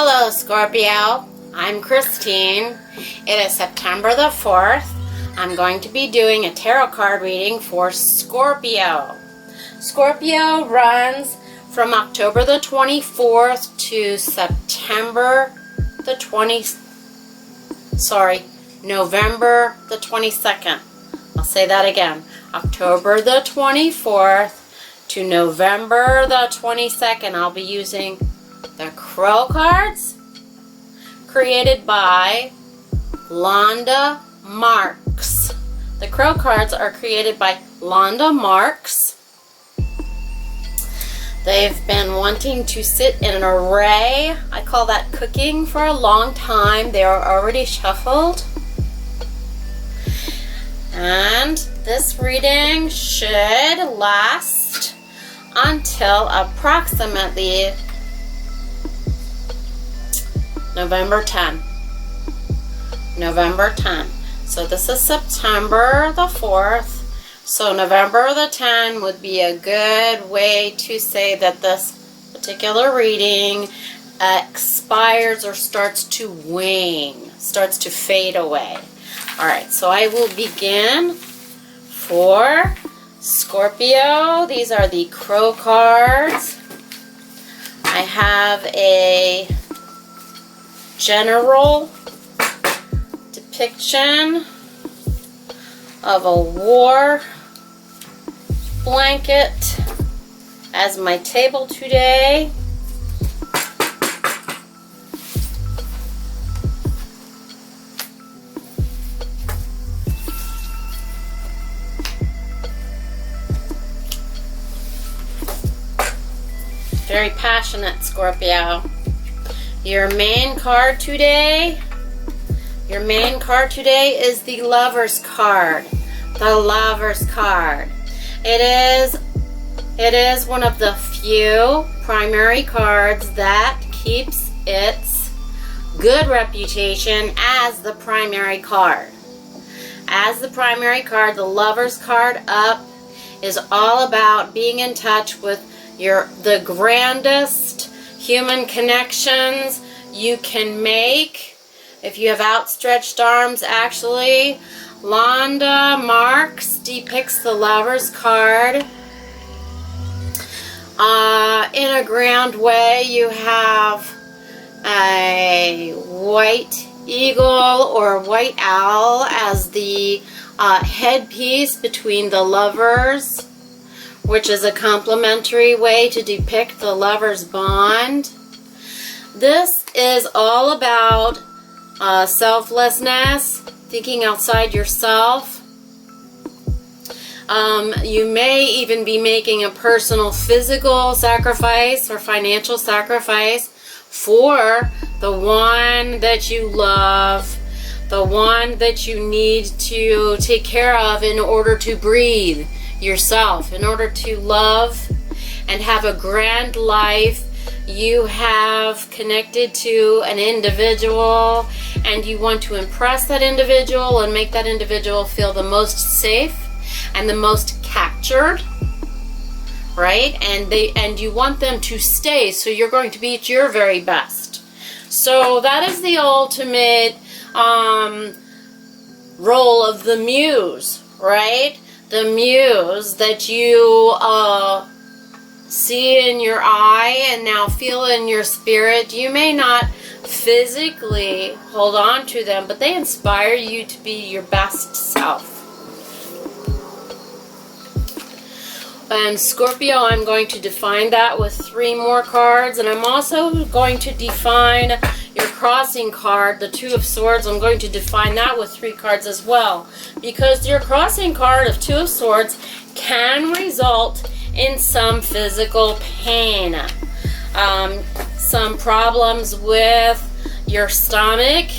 Hello Scorpio, I'm Christine. It is September the 4th. I'm going to be doing a tarot card reading for Scorpio. Scorpio runs from October the 24th to November the 22nd. I'll say that again. October the 24th to November the 22nd. I'll be using the Crow cards created by Londa Marks. The Crow cards are created by Londa Marks. They've been wanting to sit in an array. I call that cooking for a long time. They are already shuffled. And this reading should last until approximately November 10. November 10. So this is September the 4th. So November the 10 would be a good way to say that this particular reading expires or starts to wane, starts to fade away. Alright, so I will begin for Scorpio. These are the Crow cards. I have a general depiction of a war blanket as my table today. Very passionate, Scorpio. Your main card today is the Lover's card. The Lover's card. It is one of the few primary cards that keeps its good reputation as the primary card. As the primary card, the Lover's card up is all about being in touch with the grandest human connections you can make. If you have outstretched arms, actually, Londa Marks depicts the Lover's card in a grand way. You have a white eagle or white owl as the headpiece between the lovers, which is a complementary way to depict the lover's bond. This is all about selflessness, thinking outside yourself. You may even be making a personal physical sacrifice or financial sacrifice for the one that you love, the one that you need to take care of in order to breathe yourself, in order to love and have a grand life. You have connected to an individual and you want to impress that individual and make that individual feel the most safe and the most captured, right? And you want them to stay, so you're going to be at your very best. So that is the ultimate role of the muse, right? The muse that you see in your eye and now feel in your spirit. You may not physically hold on to them, but they inspire you to be your best self. And Scorpio, I'm going to define that with 3 more cards, and I'm also going to define your crossing card, the Two of Swords. I'm going to define that with 3 cards as well, because your crossing card of Two of Swords can result in some physical pain, some problems with your stomach,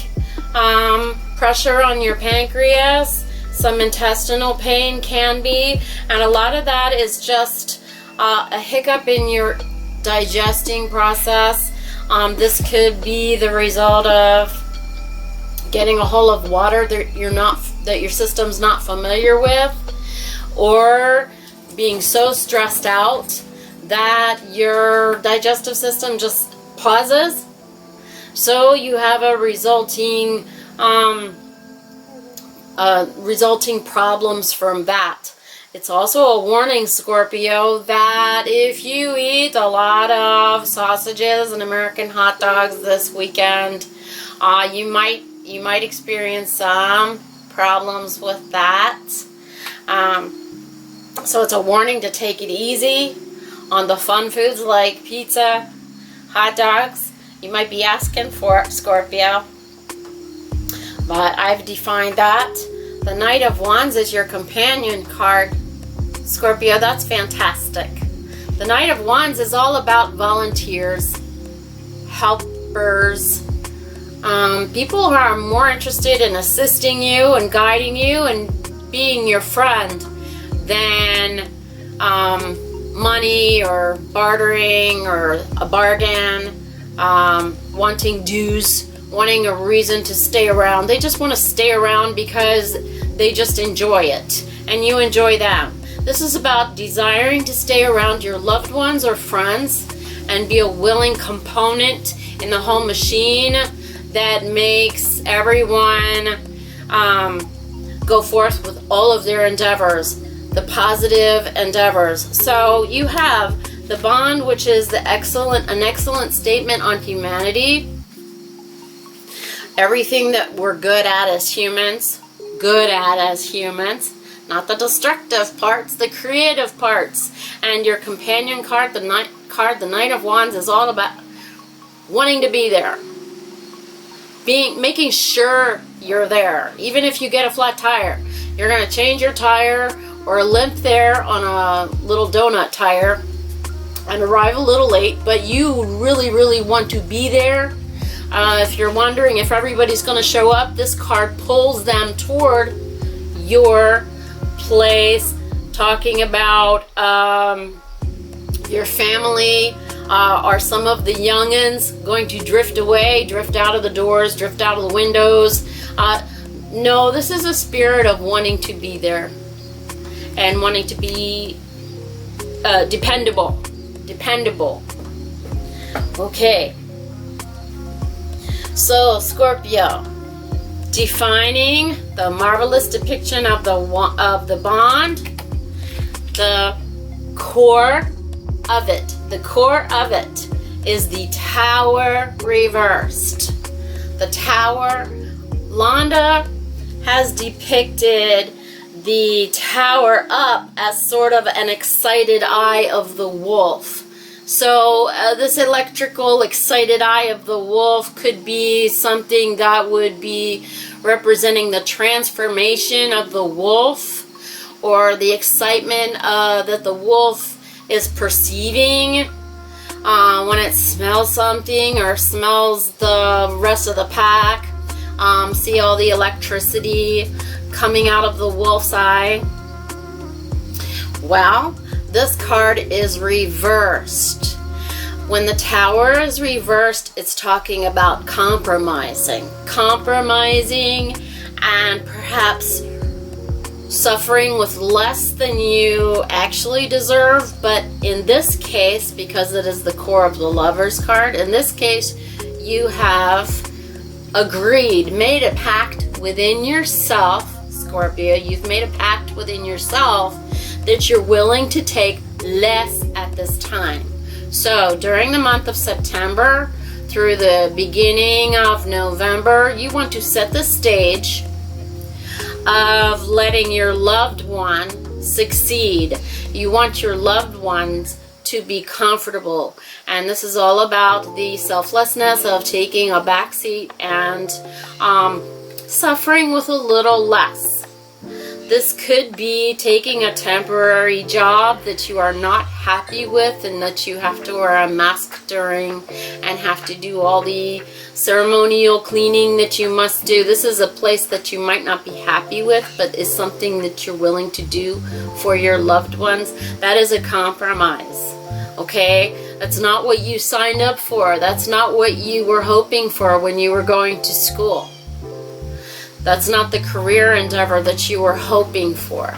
pressure on your pancreas, some intestinal pain can be, and a lot of that is just a hiccup in your digesting process. This could be the result of getting a hole of water that your system's not familiar with, or being so stressed out that your digestive system just pauses. So you have a resulting problems from that. It's also a warning, Scorpio, that if you eat a lot of sausages and American hot dogs this weekend, you might experience some problems with that. So it's a warning to take it easy on the fun foods like pizza, hot dogs. You might be asking for it, Scorpio. But I've defined that. The Knight of Wands is your companion card, Scorpio. That's fantastic. The Knight of Wands is all about volunteers, helpers, people who are more interested in assisting you and guiding you and being your friend than money or bartering or a bargain, wanting dues, wanting a reason to stay around. They just want to stay around because they just enjoy it and you enjoy them. This is about desiring to stay around your loved ones or friends and be a willing component in the whole machine that makes everyone go forth with all of their endeavors, the positive endeavors. So you have the Bond, which is an excellent statement on humanity. Everything that we're good at as humans, not the destructive parts, the creative parts. And your companion card, the Knight of Wands, is all about wanting to be there, making sure you're there. Even if you get a flat tire, you're going to change your tire or limp there on a little donut tire and arrive a little late, but you really want to be there. If you're wondering if everybody's going to show up, this card pulls them toward your place, talking about your family. Are some of the youngins going to drift away, drift out of the doors, drift out of the windows? No, this is a spirit of wanting to be there and wanting to be dependable. Okay. So, Scorpio, defining the marvelous depiction of the Bond, the core of it. The core of it is the Tower reversed. The Tower, Londa has depicted the Tower up as sort of an excited eye of the wolf. So this electrical excited eye of the wolf could be something that would be representing the transformation of the wolf, or the excitement that the wolf is perceiving when it smells something or smells the rest of the pack. See all the electricity coming out of the wolf's eye. Well, this card is reversed. When the Tower is reversed, it's talking about compromising and perhaps suffering with less than you actually deserve. But in this case, because it is the core of the Lover's card, in this case you have agreed, made a pact within yourself, Scorpio. You've made a pact within yourself that you're willing to take less at this time. So during the month of September through the beginning of November, you want to set the stage of letting your loved one succeed. You want your loved ones to be comfortable, and this is all about the selflessness of taking a backseat and suffering with a little less. This could be taking a temporary job that you are not happy with and that you have to wear a mask during and have to do all the ceremonial cleaning that you must do. This is a place that you might not be happy with, but is something that you're willing to do for your loved ones. That is a compromise, okay? That's not what you signed up for. That's not what you were hoping for when you were going to school. That's not the career endeavor that you were hoping for.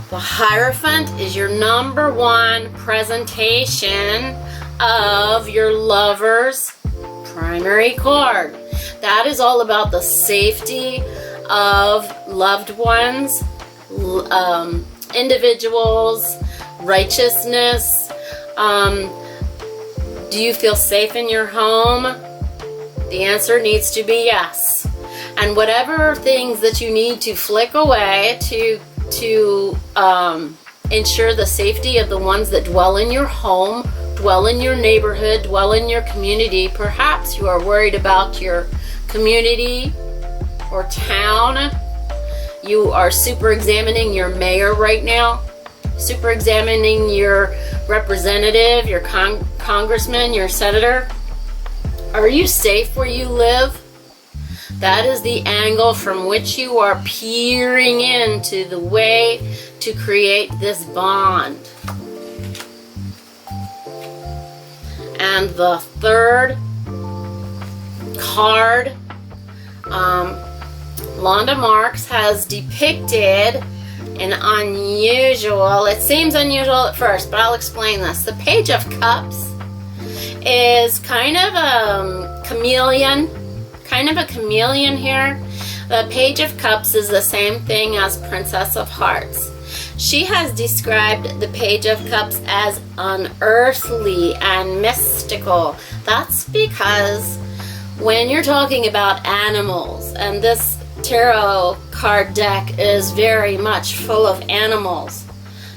The Hierophant is your #1 presentation of your lover's primary card. That is all about the safety of loved ones, individuals, righteousness. Do you feel safe in your home? The answer needs to be yes. And whatever things that you need to flick away to ensure the safety of the ones that dwell in your home, dwell in your neighborhood, dwell in your community. Perhaps you are worried about your community or town. You are super examining your mayor right now, super examining your representative, your congressman, your senator. Are you safe where you live? That is the angle from which you are peering into the way to create this bond. And the third card, Londa Marks has depicted an unusual, it seems unusual at first, but I'll explain this. The Page of Cups is kind of a chameleon here. The Page of Cups is the same thing as Princess of Hearts. She has described the Page of Cups as unearthly and mystical. That's because when you're talking about animals, and this tarot card deck is very much full of animals,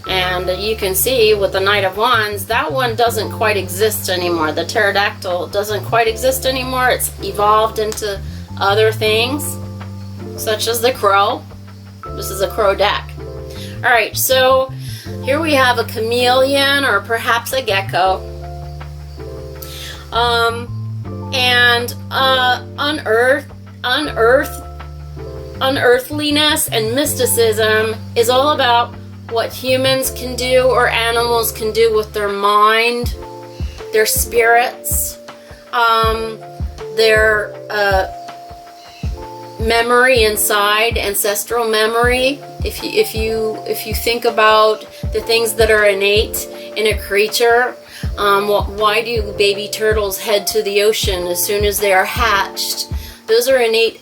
and you can see with the Knight of Wands, that one doesn't quite exist anymore. The pterodactyl doesn't quite exist anymore. It's evolved into other things, such as the crow. This is a crow deck. Alright, so here we have a chameleon or perhaps a gecko. And unearthliness and mysticism is all about what humans can do or animals can do with their mind, their spirits, their memory inside, ancestral memory. If you think about the things that are innate in a creature, why do baby turtles head to the ocean as soon as they are hatched? Those are innate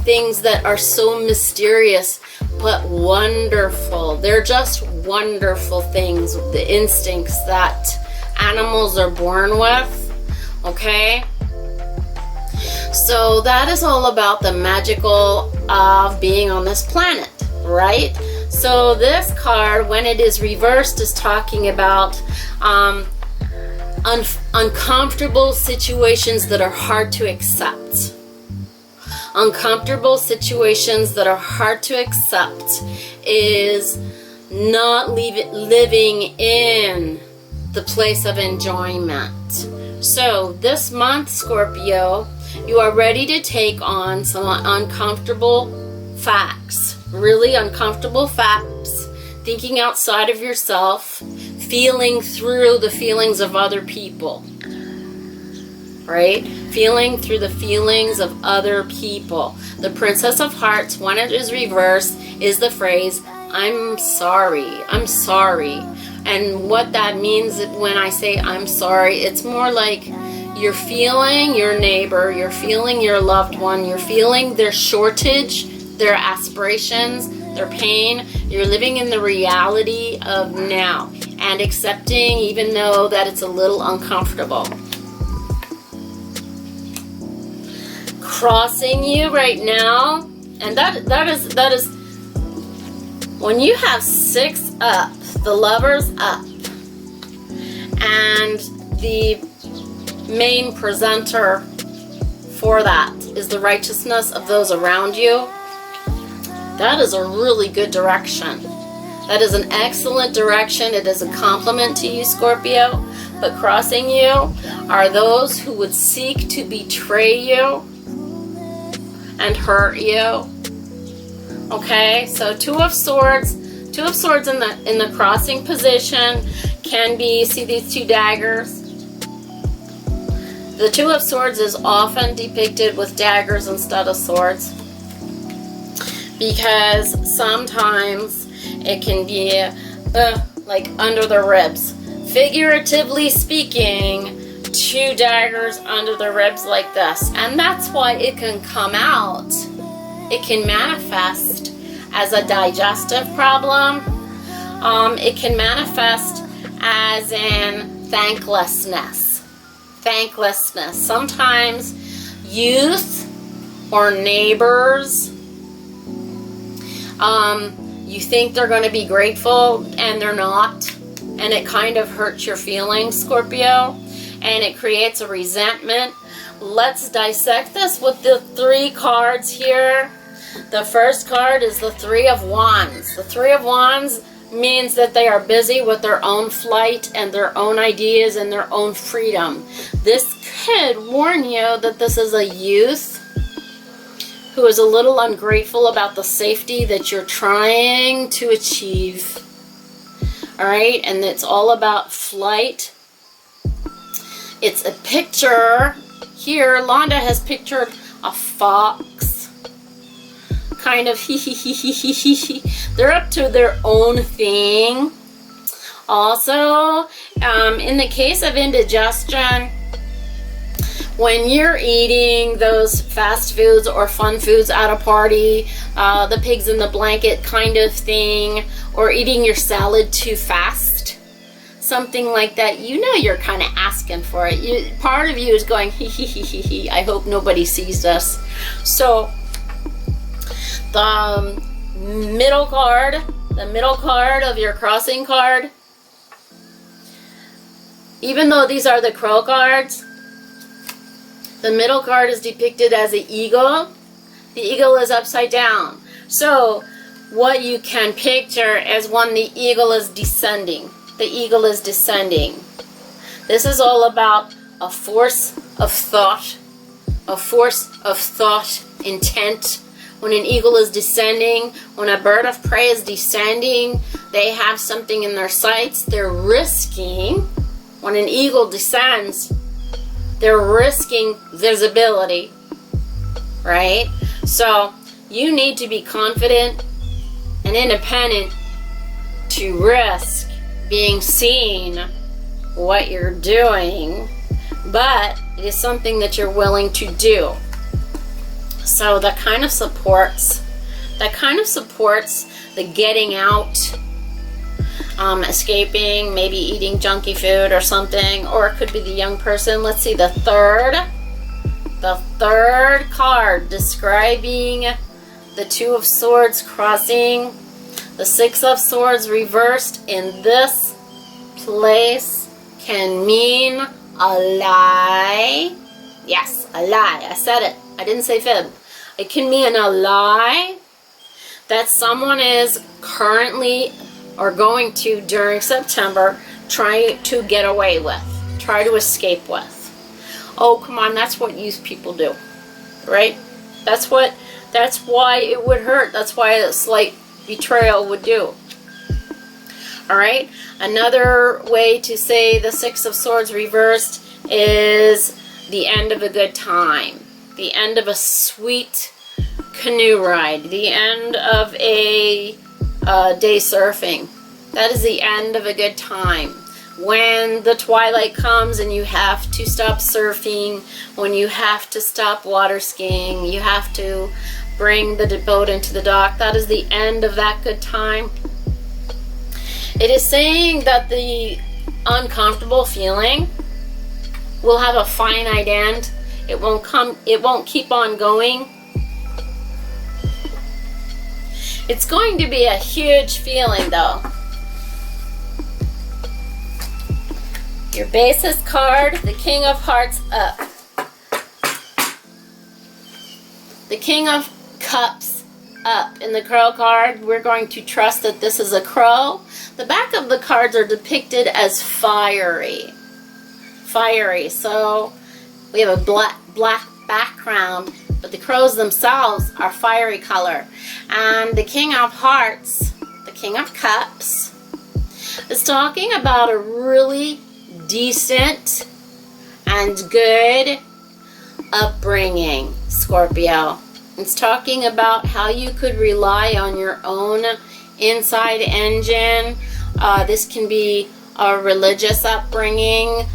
things that are so mysterious but wonderful. They're just wonderful things, the instincts that animals are born with, okay? So that is all about the magical of being on this planet, right? So this card, when it is reversed, is talking about uncomfortable situations that are hard to accept. Uncomfortable situations that are hard to accept is not living in the place of enjoyment. So this month, Scorpio, you are ready to take on some uncomfortable facts, really uncomfortable facts, thinking outside of yourself, feeling through the feelings of other people, right? Feeling through the feelings of other people. The Princess of Hearts, when it is reversed, is the phrase, I'm sorry, I'm sorry. And what that means when I say I'm sorry, it's more like you're feeling your neighbor, you're feeling your loved one, you're feeling their shortage, their aspirations, their pain. You're living in the reality of now and accepting even though that it's a little uncomfortable. Crossing you right now, and that is when you have 6 up, the Lovers up, and the main presenter for that is the righteousness of those around you. That is a really good direction. That is an excellent direction. It is a compliment to you, Scorpio. But crossing you are those who would seek to betray you and hurt you. Okay, so Two of Swords in the crossing position can be, see these 2 daggers? The Two of Swords is often depicted with daggers instead of swords because sometimes it can be like under the ribs. figuratively speaking, 2 daggers under the ribs like this. And that's why it can come out. It can manifest as a digestive problem. It can manifest as in thanklessness. Thanklessness. Sometimes youth or neighbors, you think they're going to be grateful and they're not. And it kind of hurts your feelings, Scorpio. And it creates a resentment. Let's dissect this with the 3 cards here. The first card is the 3 of Wands. The 3 of Wands means that they are busy with their own flight and their own ideas and their own freedom. This could warn you that this is a youth who is a little ungrateful about the safety that you're trying to achieve. Alright, and it's all about flight. It's a picture. Here, Londa has pictured a fox. Kind of They're up to their own thing. Also, in the case of indigestion, when you're eating those fast foods or fun foods at a party, the pigs in the blanket kind of thing, or eating your salad too fast, something like that, you know you're kind of asking for it. Part of you is going, I hope nobody sees this. So, the middle card of your crossing card, even though these are the crow cards, the middle card is depicted as an eagle. The eagle is upside down. So what you can picture is when the eagle is descending. The eagle is descending. This is all about a force of thought, intent. When an eagle is descending, when a bird of prey is descending, they have something in their sights. They're risking, when an eagle descends, they're risking visibility, right? So you need to be confident and independent to risk being seen what you're doing, but it is something that you're willing to do. So that kind of supports the getting out, escaping, maybe eating junky food or something, or it could be the young person. Let's see, the third card describing the 2 of Swords crossing, the 6 of Swords reversed in this place can mean a lie. Yes, a lie. I said it. I didn't say fib. It can mean a lie that someone is currently or going to during September try to get away with, try to escape with. Oh, come on, that's what youth people do, right? That's why it would hurt. That's why a slight betrayal would do. All right, another way to say the 6 of Swords reversed is the end of a good time, the end of a sweet canoe ride, the end of a day surfing. That is the end of a good time. When the twilight comes and you have to stop surfing, when you have to stop water skiing, you have to bring the boat into the dock, that is the end of that good time. It is saying that the uncomfortable feeling will have a finite end. It won't keep on going. It's going to be a huge feeling though. Your basis card, the King of Hearts up. The King of Cups up. In the crow card, we're going to trust that this is a crow. The back of the cards are depicted as fiery. Fiery. So we have a black background, but the crows themselves are fiery color. And the King of Hearts, the King of Cups, is talking about a really decent and good upbringing, Scorpio. It's talking about how you could rely on your own inside engine. This can be a religious upbringing.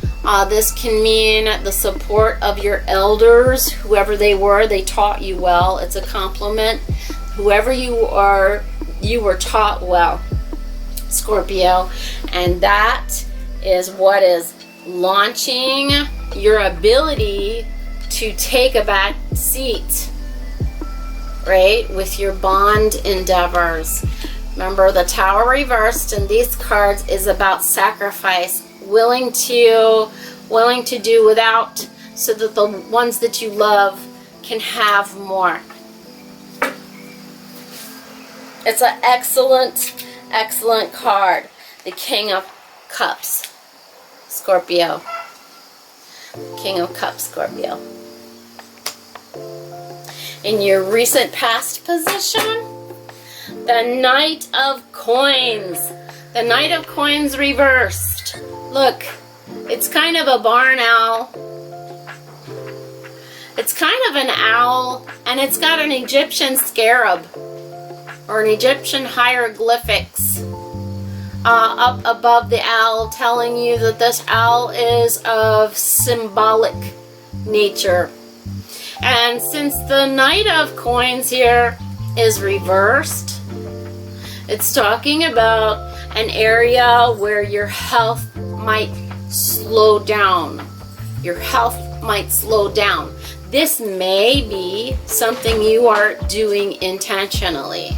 This can mean the support of your elders, whoever they were. They taught you well. It's a compliment. Whoever you are, you were taught well, Scorpio. And that is what is launching your ability to take a back seat, right, with your bond endeavors. Remember, the Tower reversed in these cards is about sacrifice, willing to do without, so that the ones that you love can have more. It's an excellent, excellent card. The King of Cups, Scorpio. King of Cups, Scorpio. In your recent past position, the Knight of Coins. The Knight of Coins reversed. Look, it's kind of a barn owl. It's kind of an owl, and it's got an Egyptian scarab or an Egyptian hieroglyphics up above the owl, telling you that this owl is of symbolic nature. And since the Knight of Coins here is reversed, it's talking about an area where your health might slow down. Your health might slow down. This may be something you are doing intentionally.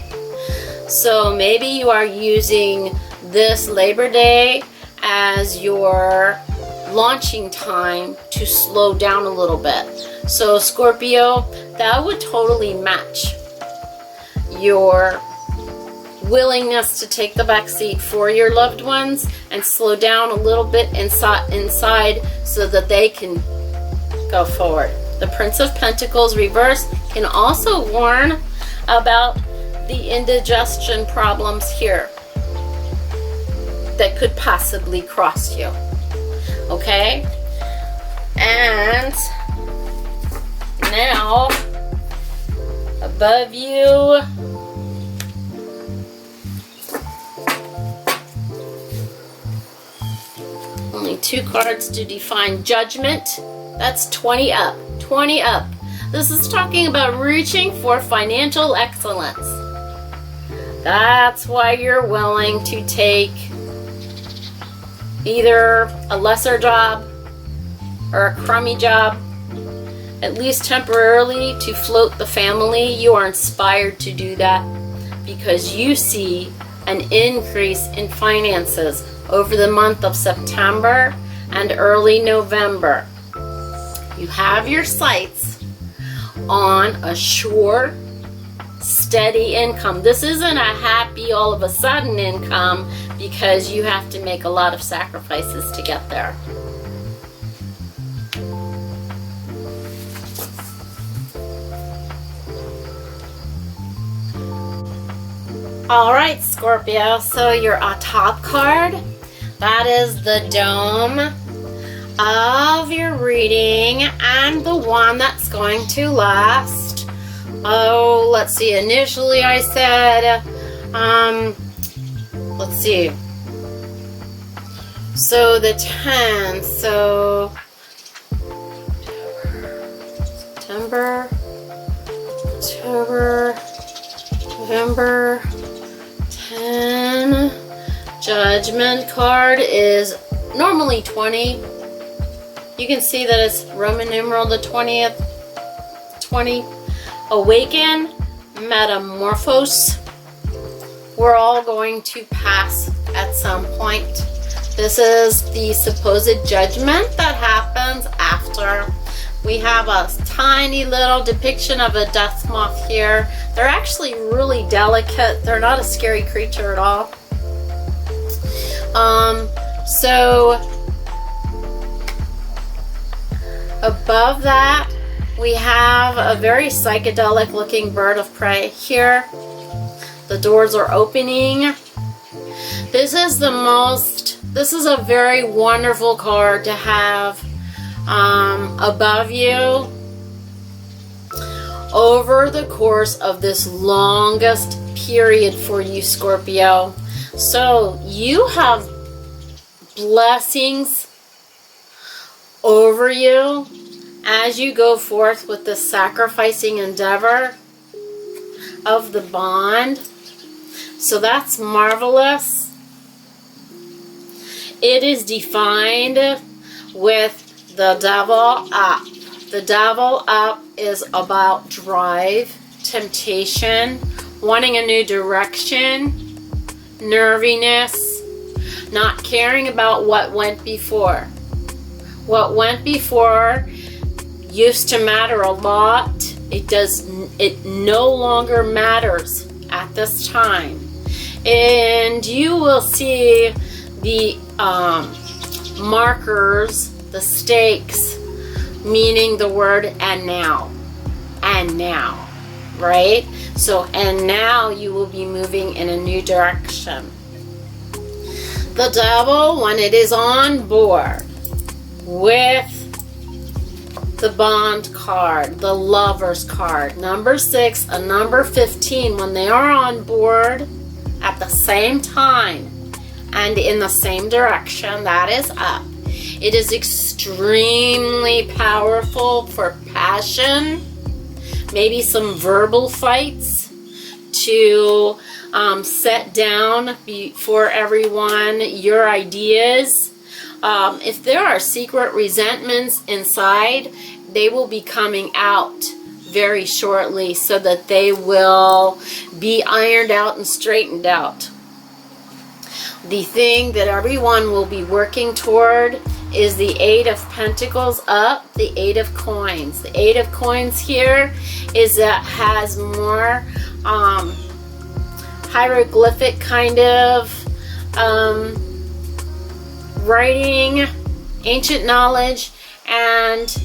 So maybe you are using this Labor Day as your launching time to slow down a little bit. So Scorpio, that would totally match your willingness to take the back seat for your loved ones and slow down a little bit inside so that they can go forward. The Prince of Pentacles reversed can also warn about the indigestion problems here that could possibly cross you. Okay? And now, above you, only 2 cards to define Judgment. That's 20 up. 20 up. This is talking about reaching for financial excellence. That's why you're willing to take either a lesser job or a crummy job, at least temporarily, to float the family. You are inspired to do that because you see an increase in finances over the month of September and early November. You have your sights on a sure, steady income. This isn't a happy all of a sudden income because you have to make a lot of sacrifices to get there. Alright, Scorpio, so your top card, that is the Dome of your reading, and the one that's going to last. Oh, let's see, initially I said, let's see, so the 10th, so September, October, November, 10. Judgment card is normally 20. You can see that it's Roman numeral the 20th. 20. Awaken, metamorphose. We're all going to pass at some point. This is the supposed judgment that happens after. We have a tiny little depiction of a death moth here. They're actually really delicate. They're not a scary creature at all. So above that, we have a very psychedelic looking bird of prey here. The doors are opening. This is a very wonderful card to have above you over the course of this longest period for you, Scorpio. So you have blessings over you as you go forth with the sacrificing endeavor of the bond. So that's marvelous. It is defined with the devil up. The devil up is about drive, temptation, wanting a new direction, nerviness, not caring about what went before. What went before used to matter a lot. It no longer matters at this time. And you will see the markers, the stakes, meaning the word and now. And now, right? So, and now you will be moving in a new direction. The devil, when it is on board with the bond card, the lover's card, number 6 and number 15, when they are on board at the same time and in the same direction, that is up. It is extremely powerful for passion, maybe some verbal fights to set down before everyone your ideas. If there are secret resentments inside, they will be coming out very shortly so that they will be ironed out and straightened out. The thing that everyone will be working toward is the 8 of Pentacles up, the 8 of Coins. The 8 of Coins here is that has more hieroglyphic kind of writing, ancient knowledge, and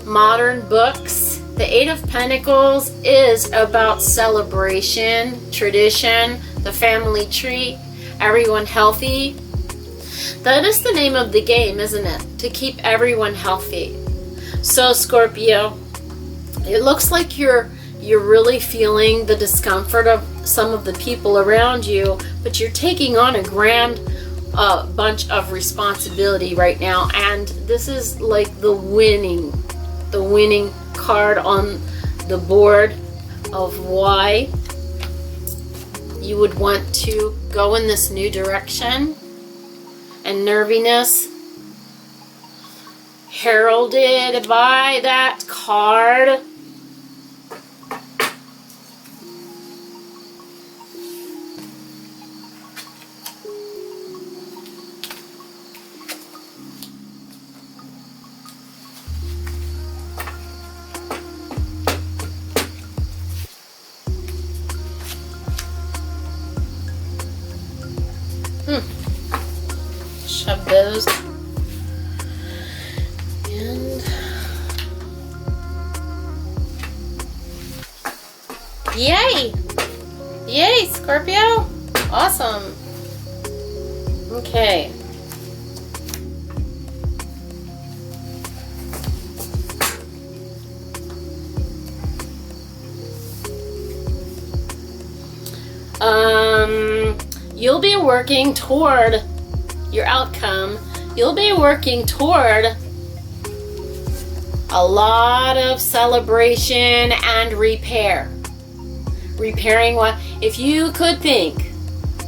modern books. The 8 of Pentacles is about celebration, tradition, the family tree, everyone healthy. That is the name of the game, isn't it? To keep everyone healthy. So Scorpio, it looks like you're really feeling the discomfort of some of the people around you, but you're taking on a grand bunch of responsibility right now, and this is like the winning card on the board of why you would want to go in this new direction. And nerviness heralded by that card. Shove those. And yay! Yay, Scorpio! Awesome. Okay. You'll be working toward your outcome. You'll be working toward a lot of celebration and repair. Repairing what? If you could think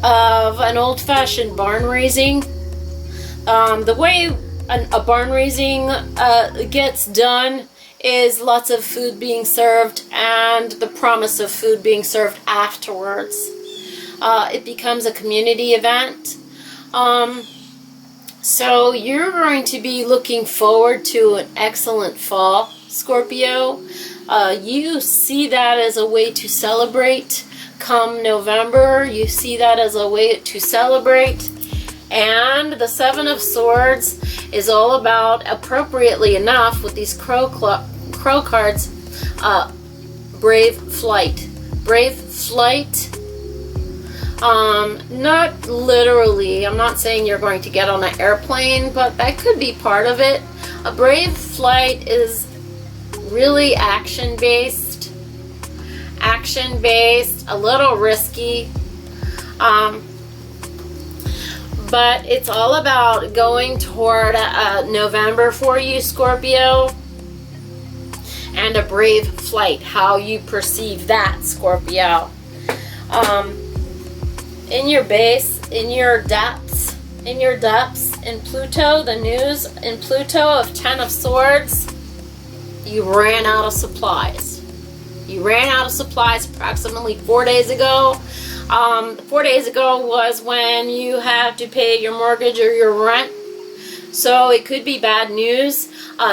of an old-fashioned barn raising, the way a barn raising gets done is lots of food being served and the promise of food being served afterwards. It becomes a community event. So you're going to be looking forward to an excellent fall, Scorpio. You see that as a way to celebrate. Come November, you see that as a way to celebrate. And the 7 of Swords is all about, appropriately enough, with these crow cards, brave flight. Brave flight. Not literally, I'm not saying you're going to get on an airplane, but that could be part of it. A brave flight is really action-based, a little risky, But it's all about going toward November for you, Scorpio, and a brave flight. How you perceive that, Scorpio. In your base, in your depths, in Pluto, the news in Pluto of 10 of Swords, you ran out of supplies. You ran out of supplies approximately 4 days ago. 4 days ago was when you had to pay your mortgage or your rent. So it could be bad news.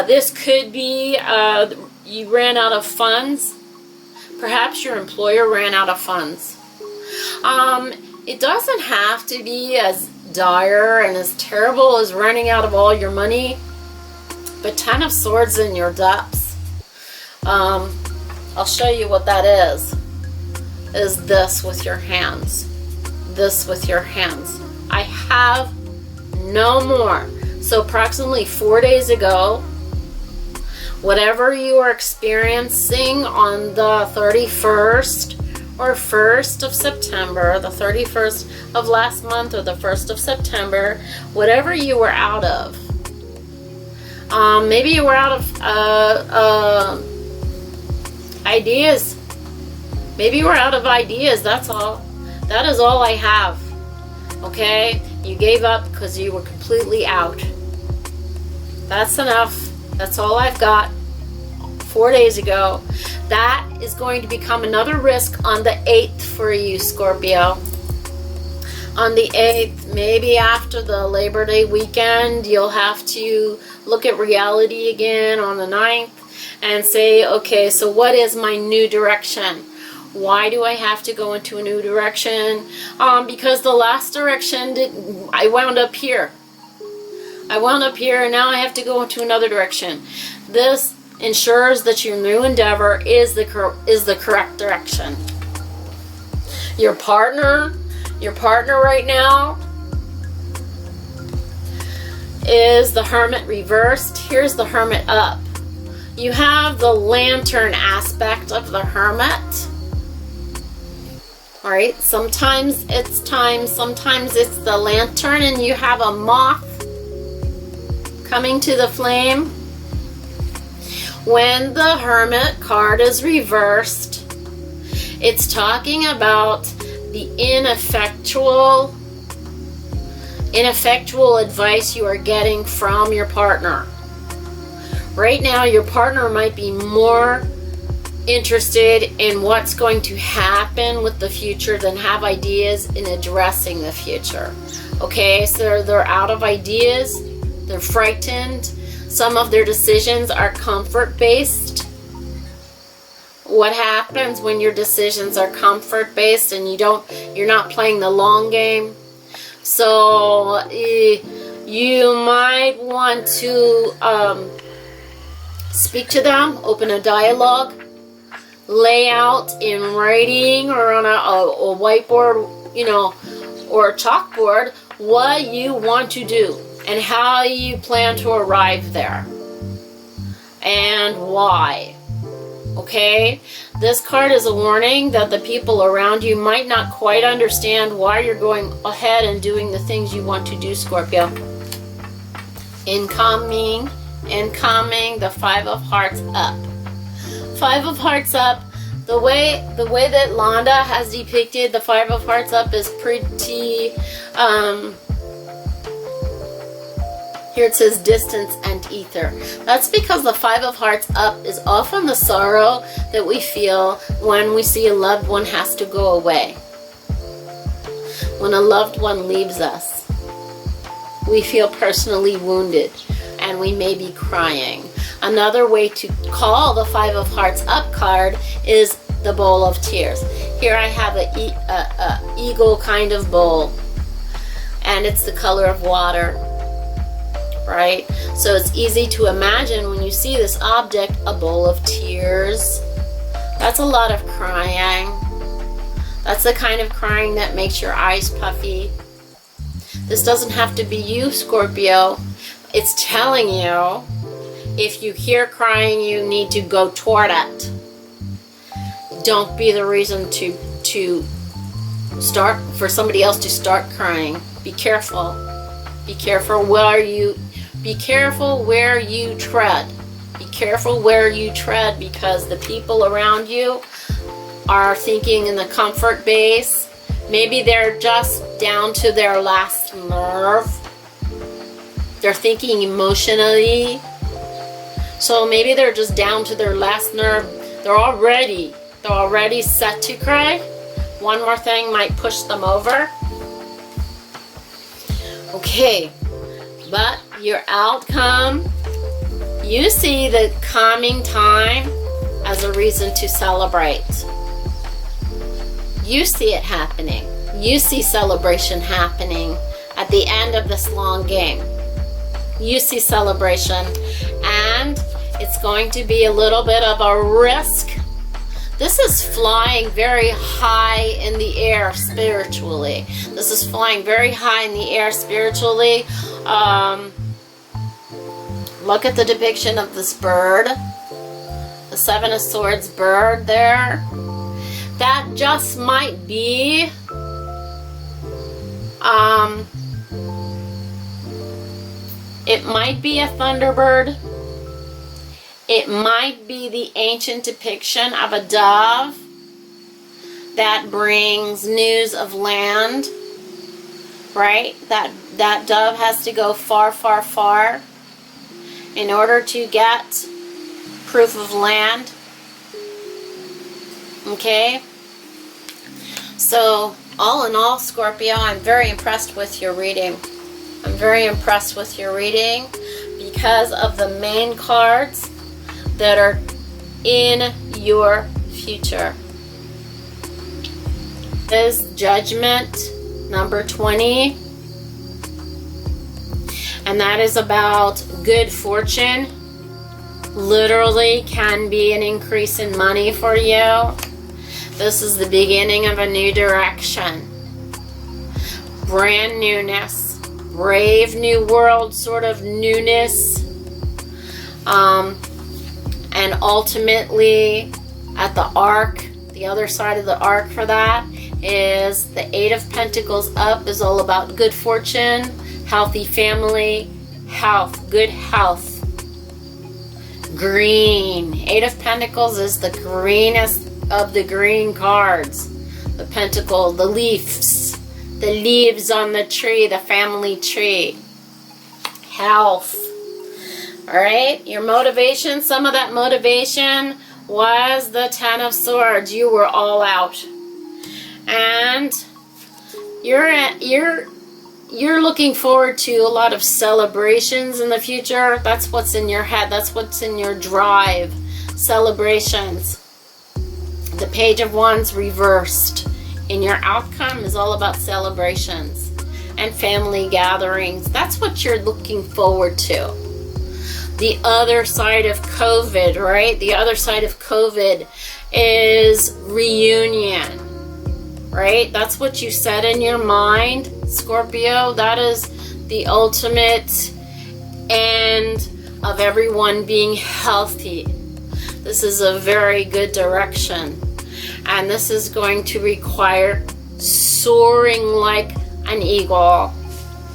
This could be you ran out of funds. Perhaps your employer ran out of funds. It doesn't have to be as dire and as terrible as running out of all your money. But 10 of Swords in your depths. I'll show you what that is this with your hands. This with your hands. I have no more. So approximately 4 days ago, whatever you are experiencing on the 31st or 1st of September, the 31st of last month or the 1st of September, whatever you were out of. Maybe you were out of ideas. Maybe you were out of ideas, that's all. That is all I have. Okay? You gave up because you were completely out. That's enough. That's all I've got. 4 days ago. That is going to become another risk on the 8th for you, Scorpio. On the 8th, maybe after the Labor Day weekend, you'll have to look at reality again on the 9th and say, okay, so what is my new direction? Why do I have to go into a new direction? Because the last direction, I wound up here. I wound up here and now I have to go into another direction. This ensures that your new endeavor is the correct direction. Your partner right now is the Hermit reversed. Here's the Hermit up. You have the Lantern aspect of the Hermit. Alright, sometimes it's time, sometimes it's the Lantern, and you have a moth coming to the flame. When the Hermit card is reversed, it's talking about the ineffectual advice you are getting from your partner. Right now, your partner might be more interested in what's going to happen with the future than have ideas in addressing the future. Okay, so they're out of ideas, they're frightened. Some of their decisions are comfort-based. What happens when your decisions are comfort-based and you're not playing the long game? So you might want to speak to them, open a dialogue, lay out in writing or on a whiteboard, or a chalkboard what you want to do and how you plan to arrive there and why. Okay? This card is a warning that the people around you might not quite understand why you're going ahead and doing the things you want to do, Scorpio. Incoming, the Five of Hearts up. Five of Hearts up. The way that Londa has depicted the Five of Hearts up is pretty, here it says distance and ether. That's because the Five of Hearts up is often the sorrow that we feel when we see a loved one has to go away. When a loved one leaves us, we feel personally wounded and we may be crying. Another way to call the Five of Hearts up card is the Bowl of Tears. Here I have a eagle kind of bowl, and it's the color of water, right? So it's easy to imagine when you see this object, a bowl of tears. That's a lot of crying. That's the kind of crying that makes your eyes puffy. This doesn't have to be you, Scorpio. It's telling you, if you hear crying, you need to go toward it. Don't be the reason to start for somebody else to start crying. Be careful. Be careful where you tread. Be careful where you tread, because the people around you are thinking in the comfort base. Maybe they're just down to their last nerve. They're thinking emotionally. So maybe they're just down to their last nerve. They're already set to cry. One more thing might push them over. Okay, but your outcome, you see the coming time as a reason to celebrate. You see it happening. You see celebration happening at the end of this long game. You see celebration, and it's going to be a little bit of a risk. This is flying very high in the air spiritually. This is flying very high in the air spiritually. Look at the depiction of this bird. The Seven of Swords bird there. That just might be it might be a thunderbird. It might be the ancient depiction of a dove that brings news of land, right? That dove has to go far, far, far in order to get proof of land. Okay? So, all in all, Scorpio, I'm very impressed with your reading. I'm very impressed with your reading because of the main cards that are in your future. Is Judgment number 20, and that is about good fortune. Literally can be an increase in money for you. This is the beginning of a new direction, brand newness, brave new world sort of newness. And ultimately, at the arc, the other side of the arc for that is the Eight of Pentacles up is all about good fortune, healthy family, health, good health. Green. Eight of Pentacles is the greenest of the green cards. The pentacle, the leaves on the tree, the family tree. Health. Alright, your motivation, some of that motivation was the Ten of Swords. You were all out. And you're looking forward to a lot of celebrations in the future. That's what's in your head. That's what's in your drive. Celebrations. The Page of Wands reversed. And your outcome is all about celebrations and family gatherings. That's what you're looking forward to. The other side of COVID, right? The other side of COVID is reunion, right? That's what you said in your mind, Scorpio. That is the ultimate end of everyone being healthy. This is a very good direction. And this is going to require soaring like an eagle,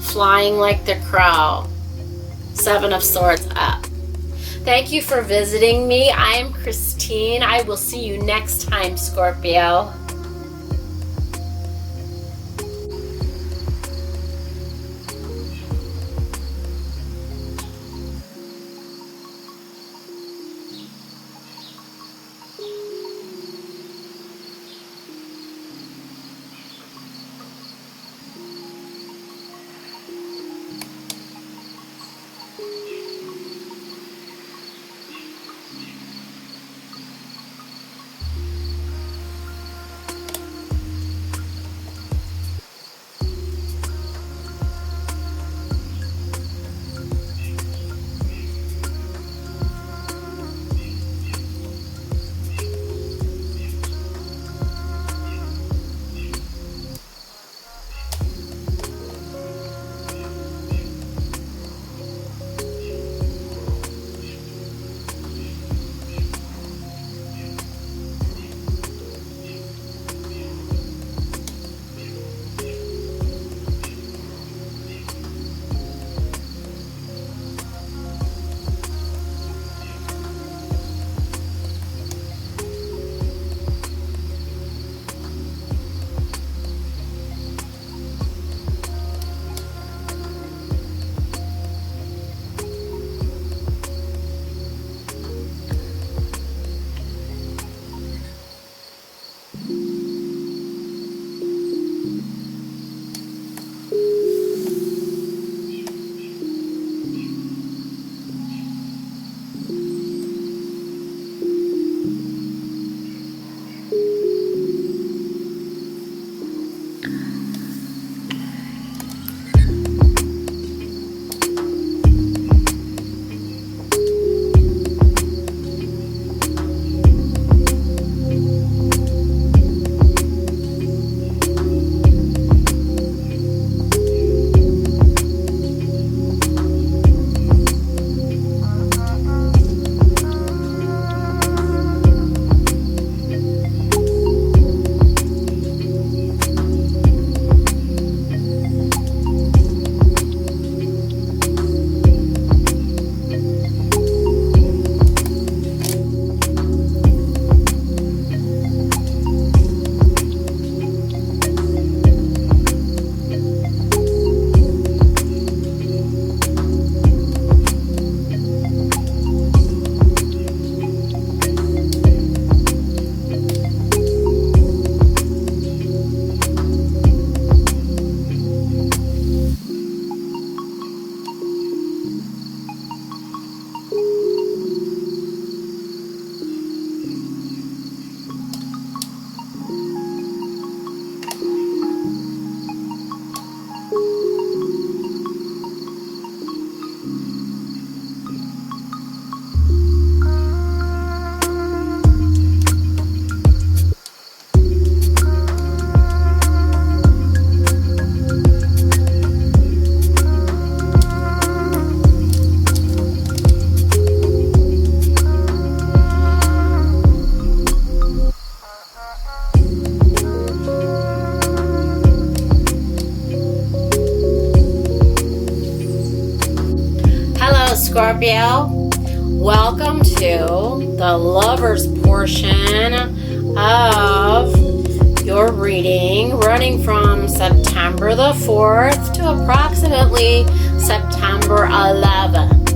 flying like the crow. Seven of Swords up. Thank you for visiting me. I am Christine. I will see you next time, Scorpio. Scorpio, welcome to the lovers portion of your reading, running from September the 4th to approximately September 11th.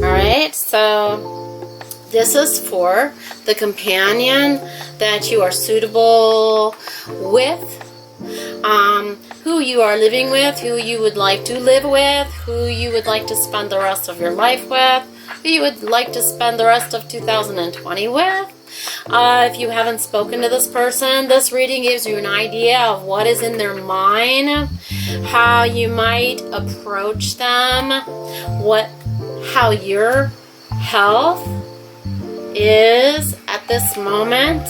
Alright, so this is for the companion that you are suitable with, who you are living with, who you would like to live with, who you would like to spend the rest of your life with, who you would like to spend the rest of 2020 with. If you haven't spoken to this person, this reading gives you an idea of what is in their mind, how you might approach them, how your health is at this moment,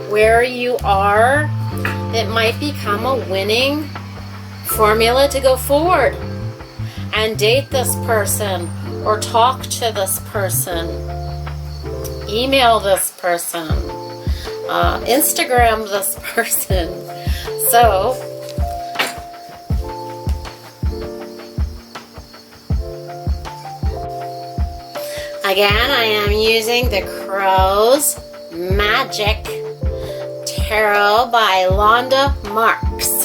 where you are. It might become a winning formula to go forward and date this person or talk to this person, email this person, Instagram this person. So again, I am using the Crow's Magic Tarot by Londa Marks.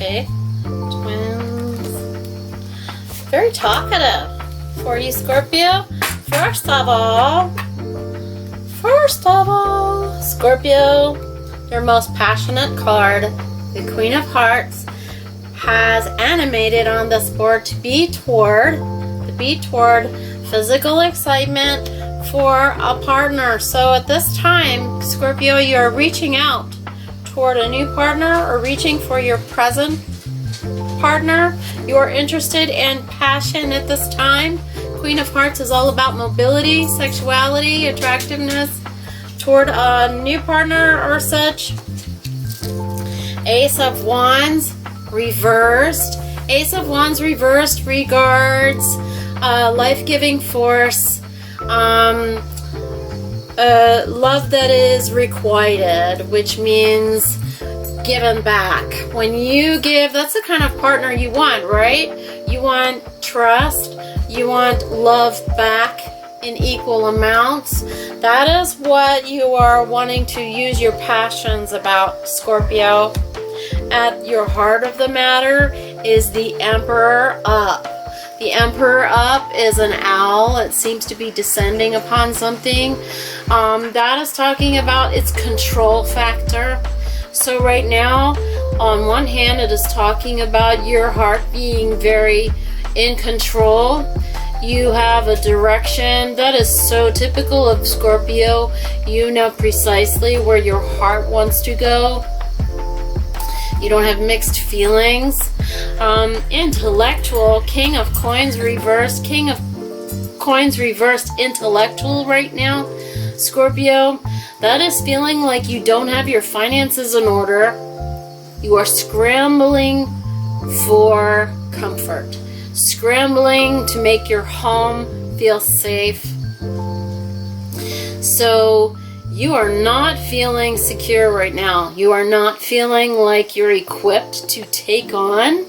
Okay, twins. Very talkative for you, Scorpio. First of all, Scorpio, your most passionate card, the Queen of Hearts, has animated on this board to be toward physical excitement for a partner. So at this time, Scorpio, you're reaching out toward a new partner or reaching for your present partner. You are interested in passion at this time. Queen of Hearts is all about mobility, sexuality, attractiveness toward a new partner or such. Ace of Wands reversed. Ace of Wands reversed regards life-giving force, love that is requited, which means given back. When you give, that's the kind of partner you want, right? You want trust, you want love back in equal amounts. That is what you are wanting to use your passions about, Scorpio. At your heart of the matter is the Emperor up. The Emperor up is an owl. It seems to be descending upon something. That is talking about its control factor. So right now, on one hand, it is talking about your heart being very in control. You have a direction that is so typical of Scorpio. You know precisely where your heart wants to go. You don't have mixed feelings. Intellectual, King of Coins reversed. King of Coins reversed, intellectual right now, Scorpio. That is feeling like you don't have your finances in order. You are scrambling for comfort. Scrambling to make your home feel safe. So you are not feeling secure right now. You are not feeling like you're equipped to take on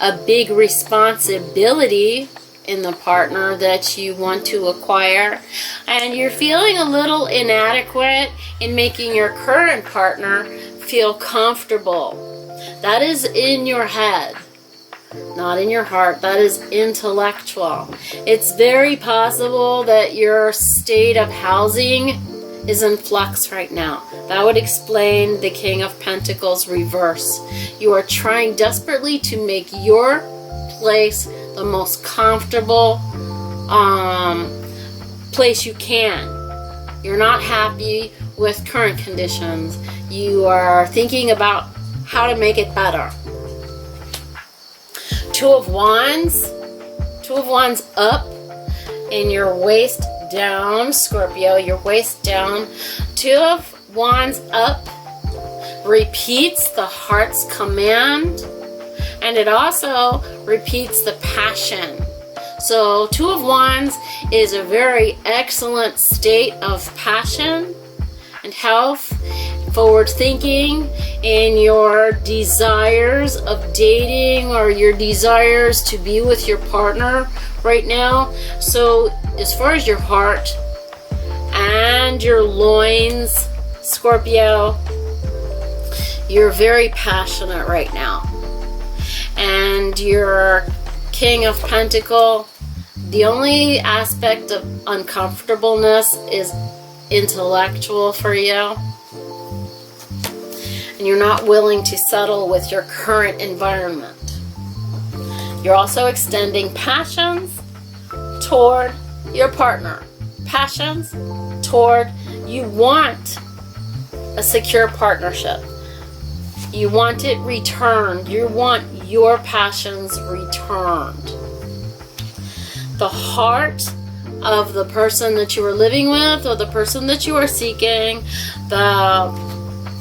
a big responsibility in the partner that you want to acquire. And you're feeling a little inadequate in making your current partner feel comfortable. That is in your head, not in your heart. That is intellectual. It's very possible that your state of housing is in flux right now. That would explain the King of Pentacles reverse. You are trying desperately to make your place the most comfortable place you can. You're not happy with current conditions. You are thinking about how to make it better. Two of Wands up and your waist down, Scorpio, your waist down. Two of Wands up repeats the heart's command, and it also repeats the passion. So Two of Wands is a very excellent state of passion and health, forward thinking in your desires of dating or your desires to be with your partner right now. So as far as your heart and your loins, Scorpio, you're very passionate right now. And your King of Pentacles, the only aspect of uncomfortableness is intellectual for you. And you're not willing to settle with your current environment. You're also extending passions toward your partner. Passions toward, you want a secure partnership. You want it returned. You want your passions returned. The heart of the person that you are living with or the person that you are seeking, the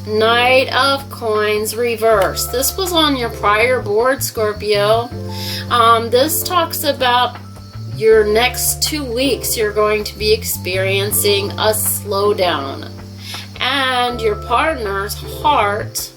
Knight of Coins reverse. This was on your prior board, Scorpio. This talks about your next 2 weeks. You're going to be experiencing a slowdown. And your partner's heart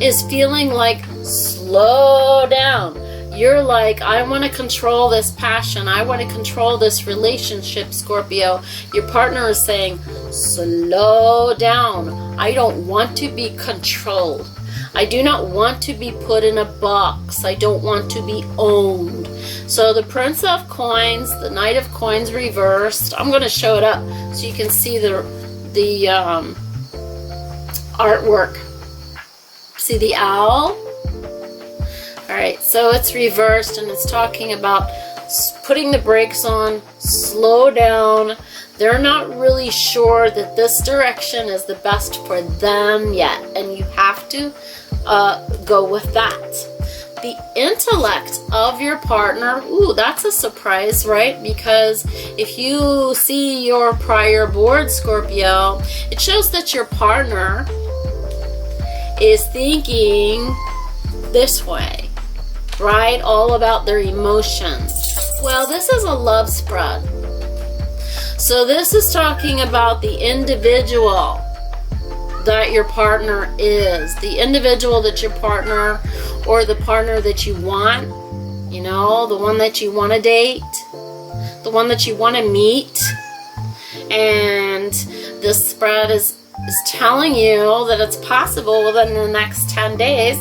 is feeling like, slow down. You're like, I want to control this passion. I want to control this relationship, Scorpio. Your partner is saying, slow down. I don't want to be controlled. I do not want to be put in a box. I don't want to be owned. So the Prince of Coins, the Knight of Coins reversed. I'm going to show it up so you can see the artwork. See the owl? Alright, so it's reversed and it's talking about putting the brakes on, slow down. They're not really sure that this direction is the best for them yet, and you have to go with that. The intellect of your partner, ooh, that's a surprise, right? Because if you see your prior board, Scorpio, it shows that your partner is thinking this way, right? All about their emotions. Well, this is a love spread. So this is talking about the individual that your partner is. The individual that your partner, or the partner that you want, you know, the one that you want to date, the one that you want to meet. And this spread is telling you that it's possible within the next 10 days.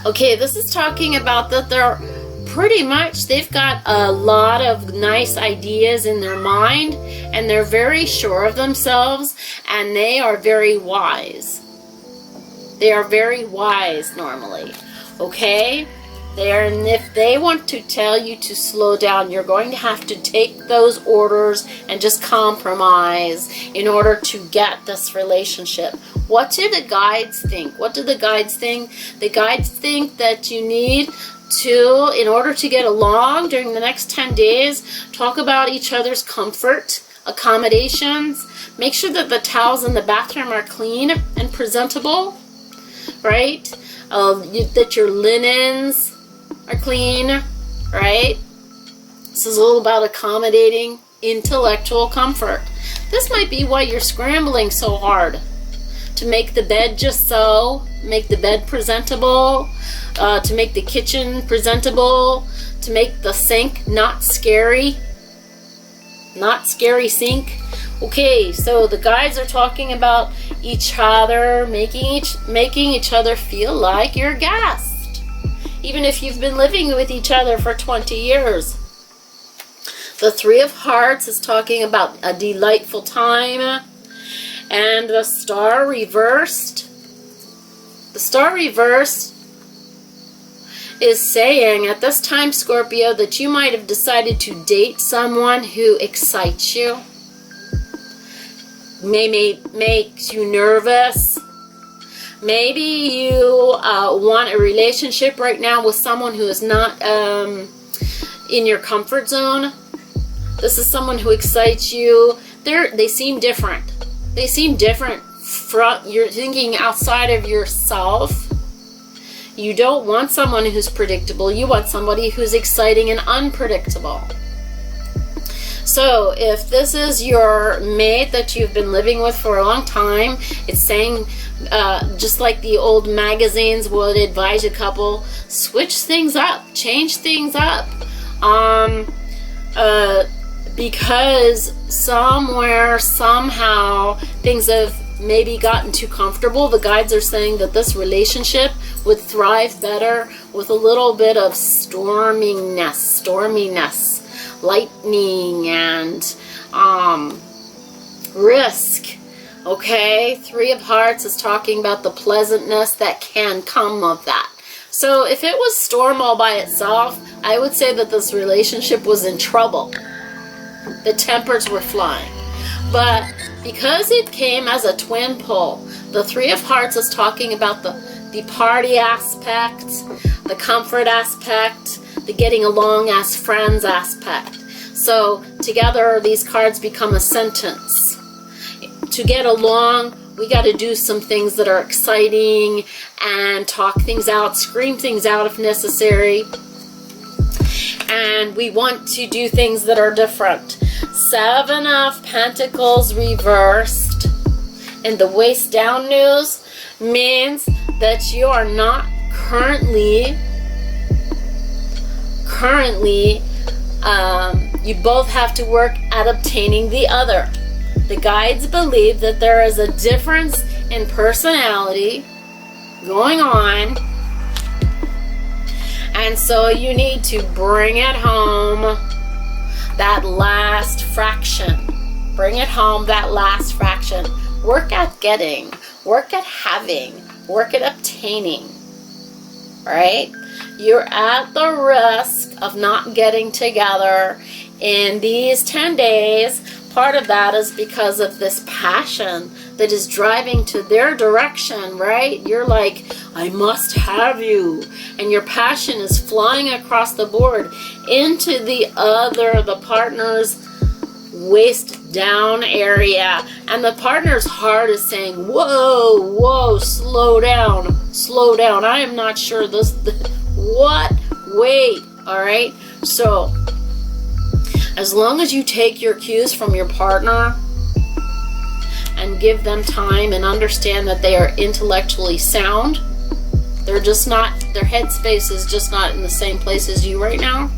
Okay, this is talking about that they're pretty much, they've got a lot of nice ideas in their mind, and they're very sure of themselves, and they are very wise. They are very wise normally, okay? And if they want to tell you to slow down, you're going to have to take those orders and just compromise in order to get this relationship. What do the guides think? What do the guides think? The guides think that you need to, in order to get along during the next 10 days, talk about each other's comfort, accommodations, make sure that the towels in the bathroom are clean and presentable, right? That your linens are clean, right? This is all about accommodating intellectual comfort. This might be why you're scrambling so hard to make the bed just so, make the bed presentable, to make the kitchen presentable, to make the sink not scary sink. Okay, so the guides are talking about each other, making each other feel like you're a guest, even if you've been living with each other for 20 years. The Three of Hearts is talking about a delightful time. And the Star reversed. The Star reversed is saying at this time, Scorpio, that you might have decided to date someone who excites you. Maybe makes you nervous. Maybe you want a relationship right now with someone who is not in your comfort zone. This is someone who excites you. They seem different. They seem different from, you're thinking outside of yourself. You don't want someone who's predictable. You want somebody who's exciting and unpredictable. So if this is your mate that you've been living with for a long time, it's saying, just like the old magazines would advise a couple, switch things up, change things up. Because somewhere, somehow, things have maybe gotten too comfortable. The guides are saying that this relationship would thrive better with a little bit of storminess, lightning, and risk. Okay, Three of Hearts is talking about the pleasantness that can come of that. So if it was storm all by itself, I would say that this relationship was in trouble. The tempers were flying. But because it came as a twin pull, the Three of Hearts is talking about the party aspect, the comfort aspect, the getting along as friends aspect. So together these cards become a sentence. To get along, we got to do some things that are exciting and talk things out, scream things out if necessary. And we want to do things that are different. Seven of Pentacles reversed in the waist down news means that you are not currently you both have to work at obtaining the other. The guides believe that there is a difference in personality going on, and so you need to bring it home, that last fraction. Bring it home, that last fraction. Work at getting, work at having, work at obtaining, right? You're at the risk of not getting together in these 10 days. Part of that is because of this passion that is driving to their direction, right? You're like, I must have you. And your passion is flying across the board into the partner's waist down area. And the partner's heart is saying, whoa, whoa, slow down, slow down. I am not sure what? Wait, all right? So, as long as you take your cues from your partner and give them time and understand that they are intellectually sound, they're just not, their headspace is just not in the same place as you right now.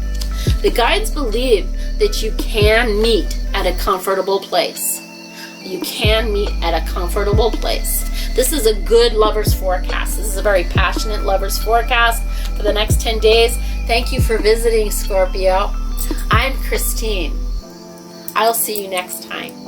The guides believe that you can meet at a comfortable place. You can meet at a comfortable place. This is a good lover's forecast. This is a very passionate lover's forecast for the next 10 days. Thank you for visiting, Scorpio. I'm Christine. I'll see you next time.